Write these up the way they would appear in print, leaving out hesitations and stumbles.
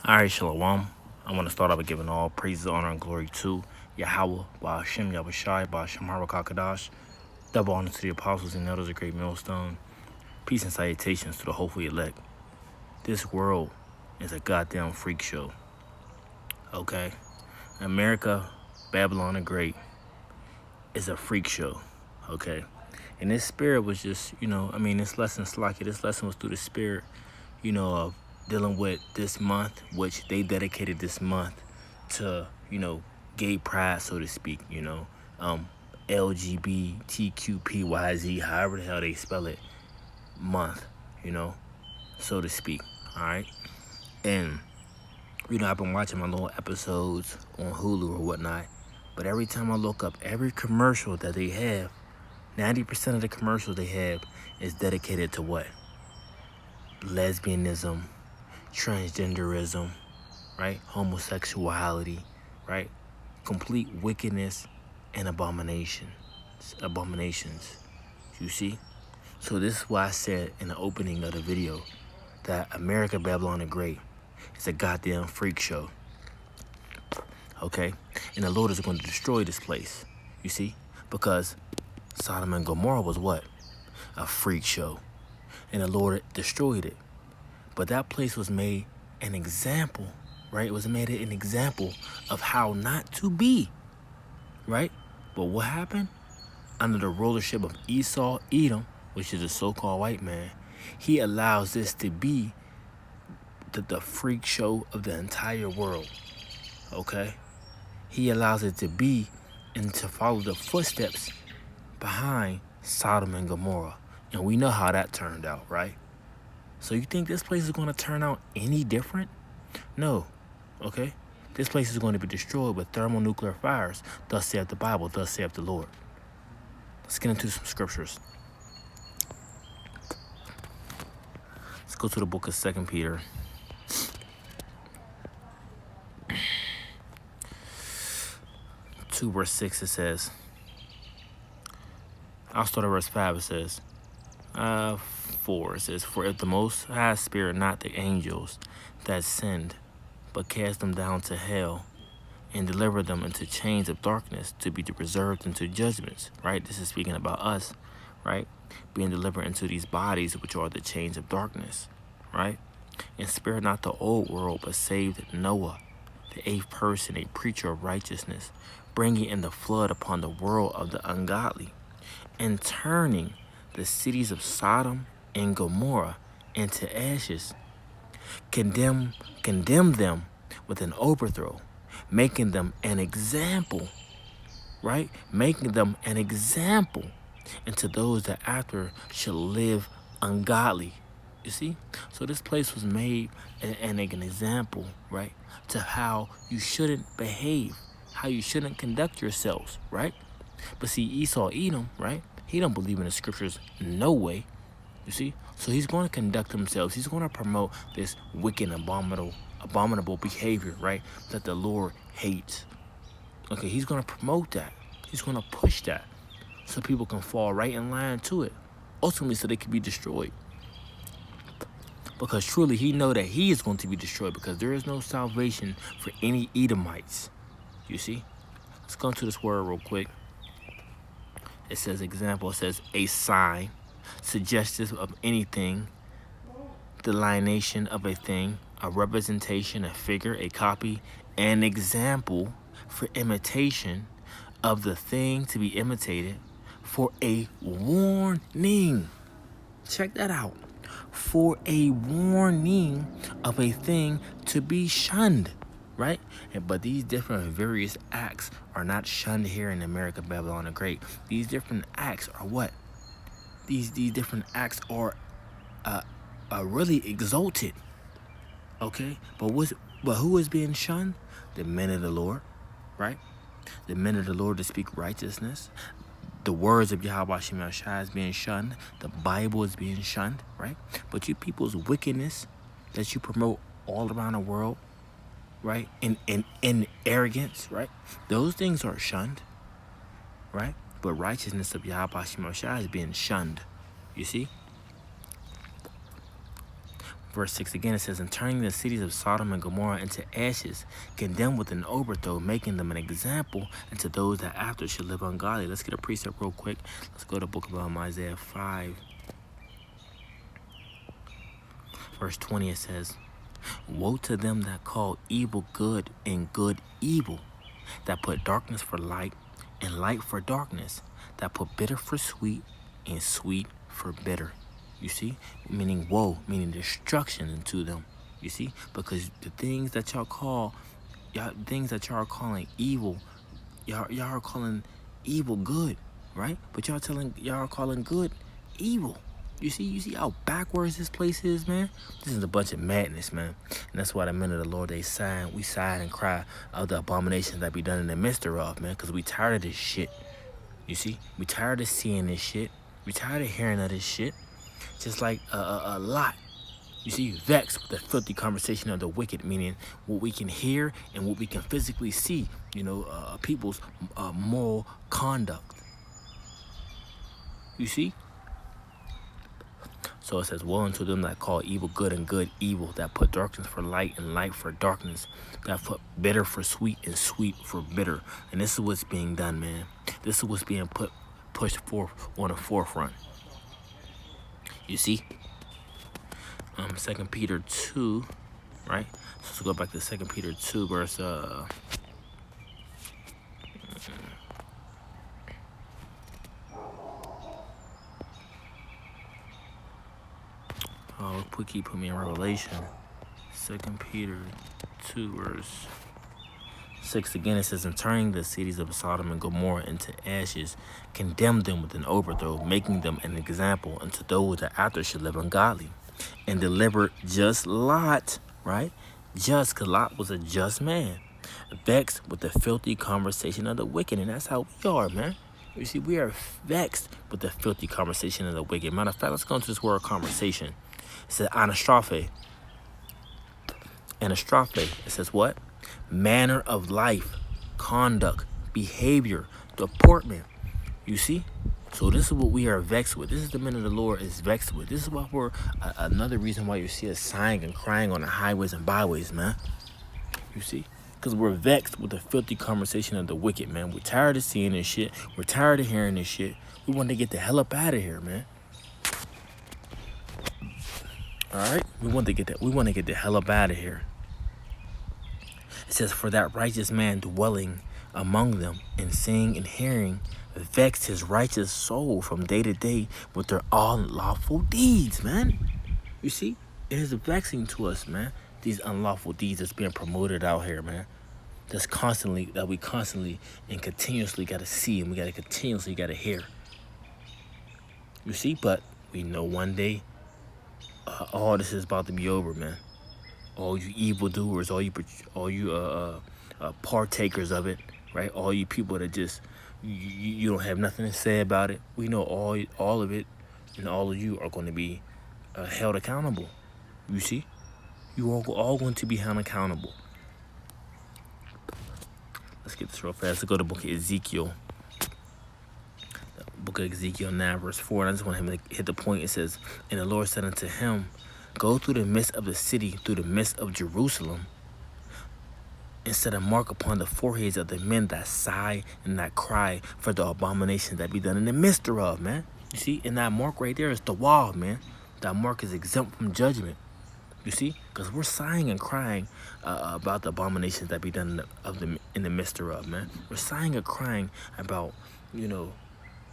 All right, Shalom. I want to start off by giving all praises, honor, and glory to Yahweh, Ba'ashem, Yahushai, Ba'ashem, Harakakadash. Double honor to the apostles and elders of Great Millstone. Peace and salutations to the hopefully elect. This world is a goddamn freak show. Okay? America, Babylon the Great is a freak show. Okay? And this spirit was just, this lesson, Slaki, this lesson was through the spirit, of dealing with this month, which they dedicated this month to, gay pride, so to speak, LGBTQPYZ, however the hell they spell it, month, so to speak, all right? And, I've been watching my little episodes on Hulu or whatnot, but every time I look up every commercial that they have, 90% of the commercials they have is dedicated to what? Lesbianism, transgenderism, right? Homosexuality, right? Complete wickedness and abominations. You see? So this is why I said in the opening of the video that America, Babylon the Great is a goddamn freak show. Okay? And the Lord is going to destroy this place. You see? Because Sodom and Gomorrah was what? A freak show. And the Lord destroyed it. But that place was made an example, right? It was made an example of how not to be, right? But what happened? Under the rulership of Esau, Edom, which is a so-called white man, he allows this to be the freak show of the entire world, okay? He allows it to be and to follow the footsteps behind Sodom and Gomorrah. And we know how that turned out, right? So you think this place is going to turn out any different? No, okay? This place is going to be destroyed with thermonuclear fires. Thus saith the Bible, thus saith the Lord. Let's get into some scriptures. Let's go to the book of 2 Peter. Verse 6, it says, I'll start at verse 5, it says, 4, it says, for if the Most High spared not the angels that sinned, but cast them down to hell, and delivered them into chains of darkness to be preserved into judgments, right? This is speaking about us, right? Being delivered into these bodies, which are the chains of darkness, right? And spared not the old world, but saved Noah, the 8th person, a preacher of righteousness, bringing in the flood upon the world of the ungodly, and turning the cities of Sodom and Gomorrah into ashes, condemn them with an overthrow, making them an example, right? Making them an example into those that after shall live ungodly. You see? So this place was made an example, right? To how you shouldn't behave, how you shouldn't conduct yourselves, right? But see, Esau, Edom, right? He don't believe in the scriptures no way. You see? So he's going to conduct himself. He's going to promote this wicked, abominable behavior, right? That the Lord hates. Okay, he's going to promote that. He's going to push that so people can fall right in line to it. Ultimately, so they can be destroyed. Because truly, he know that he is going to be destroyed because there is no salvation for any Edomites. You see? Let's go into this word real quick. It says, example, it says, a sign, suggestive of anything, delineation of a thing, a representation, a figure, a copy, an example for imitation of the thing to be imitated, for a warning. Check that out. For a warning of a thing to be shunned, right? But these different various acts are not shunned here in America, Babylon the Great. These different acts are what? These different acts are really exalted, okay? But who is being shunned? The men of the Lord, right? The men of the Lord to speak righteousness. The words of Yahweh Shem Shai is being shunned. The Bible is being shunned, right? But you people's wickedness that you promote all around the world, right? In arrogance, right? Those things are shunned, right? But righteousness of Yahweh Shem Shai is being shunned. You see? Verse 6 again, it says, and turning the cities of Sodom and Gomorrah into ashes, condemned with an overthrow, making them an example unto those that after should live ungodly. Let's get a precept real quick. Let's go to the book of Isaiah 5. Verse 20, it says, woe to them that call evil good and good evil, that put darkness for light and light for darkness, that put bitter for sweet and sweet for bitter. You see, meaning woe, meaning destruction into them. You see, because the things that y'all call, things that y'all are calling evil, y'all are calling evil good, right? But y'all are calling good evil. You see how backwards this place is, man? This is a bunch of madness, man. And that's why the men of the Lord, we sigh and cry of the abominations that be done in the midst thereof, man, because we tired of this shit. You see, we tired of seeing this shit. We tired of hearing of this shit. Just like a lot. You see, vexed with the filthy conversation of the wicked, meaning what we can hear and what we can physically see, people's moral conduct. You see? So it says, woe unto them that call evil good and good evil, that put darkness for light and light for darkness, that put bitter for sweet and sweet for bitter. And this is what's being done, man. This is what's being pushed forth on the forefront. You see? 2 Peter 2, right? So let's go back to 2 Peter 2, verse quickly put me in Revelation. 2 Peter 2, verse 6 again, it says, and turning the cities of Sodom and Gomorrah into ashes, condemned them with an overthrow, making them an example unto those that after should live ungodly, and delivered just Lot, right? Just, because Lot was a just man, vexed with the filthy conversation of the wicked. And that's how we are, man. You see, we are vexed with the filthy conversation of the wicked. Matter of fact, let's go into this word conversation. It says anastrophe. Anastrophe. It says what? Manner of life, conduct, behavior, deportment. You see? So this is what we are vexed with. This is the men of the Lord is vexed with. This is why we're another reason why you see us sighing and crying on the highways and byways, man. You see? Because we're vexed with the filthy conversation of the wicked, man. We're tired of seeing this shit. We're tired of hearing this shit. We want to get the hell up out of here, man. All right? We want to get the hell up out of here. It says, for that righteous man dwelling among them and seeing and hearing vexed his righteous soul from day to day with their unlawful deeds, man. You see? It is vexing to us, man. These unlawful deeds that's being promoted out here, man. That we constantly and continuously got to see, and we got to continuously got to hear. You see? But we know one day all this is about to be over, man. All you evildoers, all you partakers of it, right? All you people that just you don't have nothing to say about it. We know all of it, and all of you are going to be held accountable. You see, you are all going to be held accountable. Let's get this real fast. Let's go to the book of Ezekiel. Book of Ezekiel 9, verse 4. And I just want him to hit the point. It says, and the Lord said unto him, go through the midst of the city, through the midst of Jerusalem, and set a mark upon the foreheads of the men that sigh and that cry for the abominations that be done in the midst thereof, man. You see, and that mark right there is the wall, man. That mark is exempt from judgment. You see, because we're sighing and crying about the abominations that be done in the midst thereof, man. We're sighing and crying about,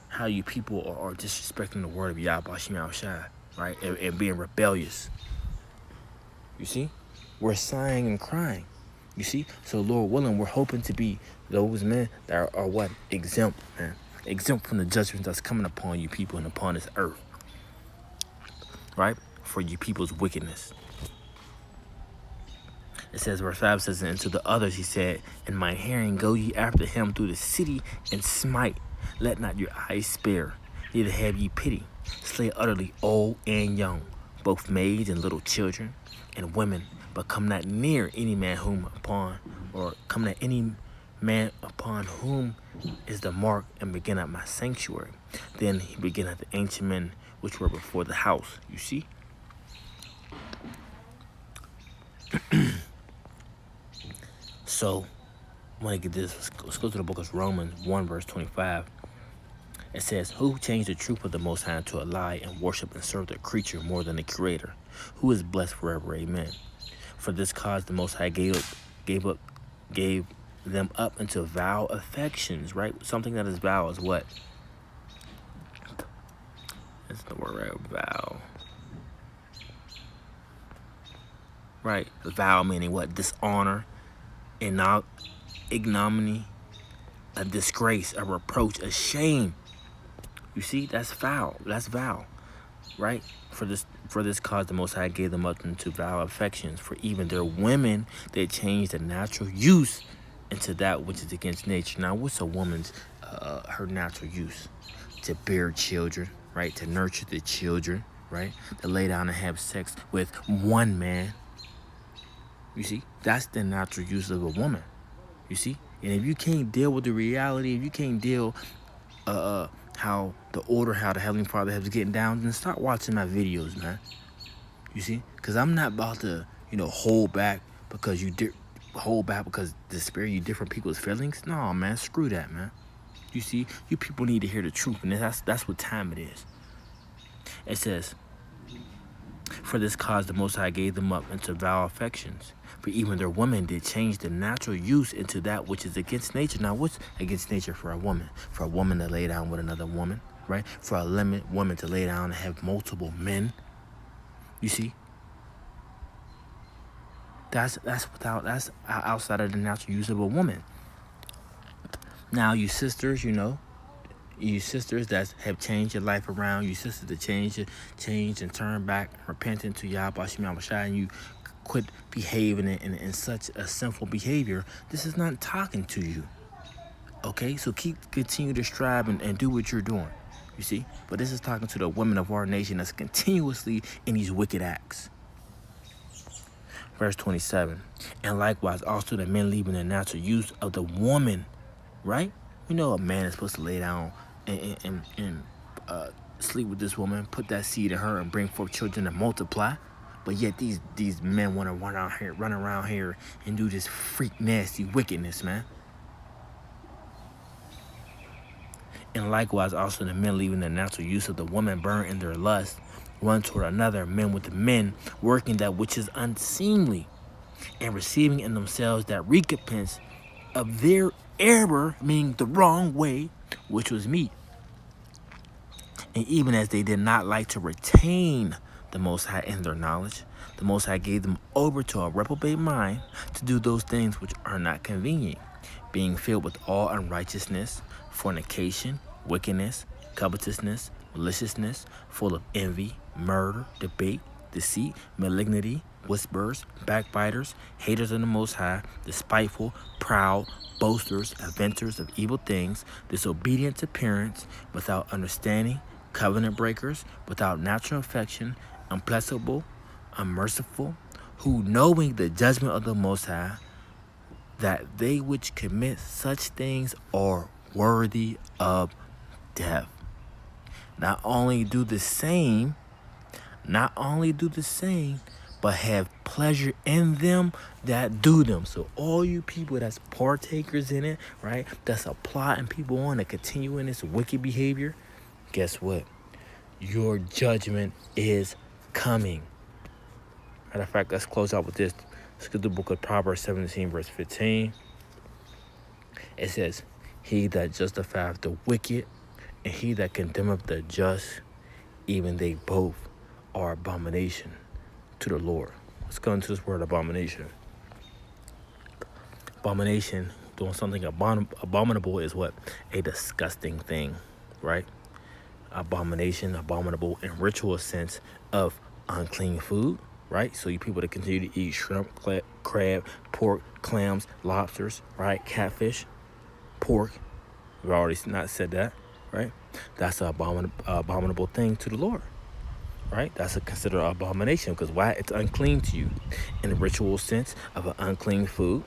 how you people are disrespecting the word of Yahweh Shem Yahushua, right? And being rebellious. You see? We're sighing and crying. You see? So, Lord willing, we're hoping to be those men that are what? Exempt, man. Exempt from the judgment that's coming upon you people and upon this earth. Right? For you people's wickedness. It says, verse 5 says, and to the others he said, in my hearing go ye after him through the city and smite. Let not your eyes spare, neither have ye pity. Slay utterly old and young, both maids and little children and women, but come not near any man upon whom is the mark, and begin at my sanctuary. Then he began at the ancient men which were before the house. You see? So, I want to get this. Let's go to the book of Romans 1, verse 25. It says, who changed the truth of the Most High to a lie and worship and serve the creature more than the Creator, who is blessed forever. Amen. For this cause the Most High gave them up into vile affections, right? Something that is vile is what? That's the word, right? Vile. Right. Vile meaning what? Dishonor, ignominy, a disgrace, a reproach, a shame. You see, that's foul. That's vile, right? For this cause, the Most High gave them up into vile affections. For even their women, they changed the natural use into that which is against nature. Now, what's a woman's her natural use? To bear children, right? To nurture the children, right? To lay down and have sex with one man. You see, that's the natural use of a woman. You see, and if you can't deal with the reality, if you can't deal how the Heavenly Father has getting down, then start watching my videos, man. You see, because I'm not about to, hold back because the Spirit you different people's feelings. No, man, screw that, man. You see, you people need to hear the truth, and that's what time it is. It says, for this cause the Most High gave them up into vile affections. For even their women did change the natural use into that which is against nature. Now, what's against nature for a woman? For a woman to lay down with another woman, right? For a woman to lay down and have multiple men. You see? That's outside of the natural use of a woman. Now, you sisters, you sisters that have changed your life around, you sisters that change and turn back, repenting to Yahweh Shema Shai, and you quit behaving in such a sinful behavior, this is not talking to you. Okay, so continue to strive and do what you're doing. You see, but this is talking to the women of our nation that's continuously in these wicked acts. Verse 27, and likewise also the men leaving the natural use of the woman, right? A man is supposed to lay down and sleep with this woman, put that seed in her, and bring forth children and multiply. But yet these men want to run around here and do this freak nasty wickedness, man. And likewise also the men leaving the natural use of the woman burn in their lust, one toward another, men with the men, working that which is unseemly, and receiving in themselves that recompense of their error, meaning the wrong way, which was meat. And even as they did not like to retain the Most High in their knowledge, the Most High gave them over to a reprobate mind to do those things which are not convenient, being filled with all unrighteousness, fornication, wickedness, covetousness, maliciousness, full of envy, murder, debate, deceit, malignity, whisperers, backbiters, haters of the Most High, despiteful, proud, boasters, inventors of evil things, disobedient to parents, without understanding, covenant breakers, without natural affection, unplacable, unmerciful, who knowing the judgment of the Most High, that they which commit such things are worthy of death. Not only do the same, but have pleasure in them that do them. So all you people that's partakers in it, right, that's applying people on to continue in this wicked behavior, guess what? Your judgment is coming. Matter of fact, let's close out with this. Let's get the book of Proverbs 17, verse 15. It says, he that justifieth the wicked and he that condemneth the just, even they both are abomination to the Lord. Let's go into this word abomination. Abomination, doing something abominable is what? A disgusting thing, right? Abomination, abominable in ritual sense of unclean food, right? So you people that continue to eat shrimp, crab, pork, clams, lobsters, right? Catfish, pork. We've already not said that, right? That's an abominable thing to the Lord, right? That's considered an abomination because why? It's unclean to you in the ritual sense of an unclean food.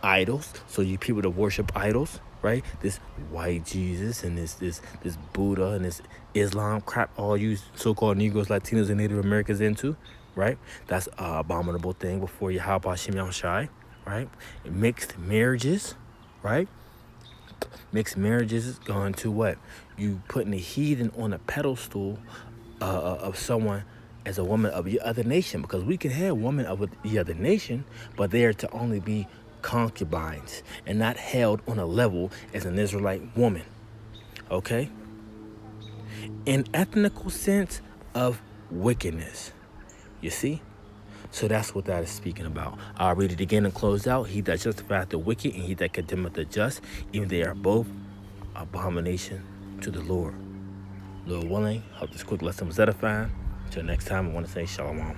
Idols, so you people that worship idols, right? This white Jesus and this Buddha and this Islam crap, all you so-called Negroes, Latinos, and Native Americans into, right? That's an abominable thing before Yahweh Shem Shai, right? Mixed marriages, right? Mixed marriages is going to what? You putting a heathen on a pedestal of someone as a woman of your other nation, because we can have women of the other nation, but they are to only be concubines and not held on a level as an Israelite woman, okay? In ethnical sense of wickedness, you see? So that's what that is speaking about. I'll read it again and close out. He that justifieth the wicked and he that condemneth the just, even they are both abomination to the Lord. Lord willing, hope this quick lesson was edifying. Until next time, I want to say shalom.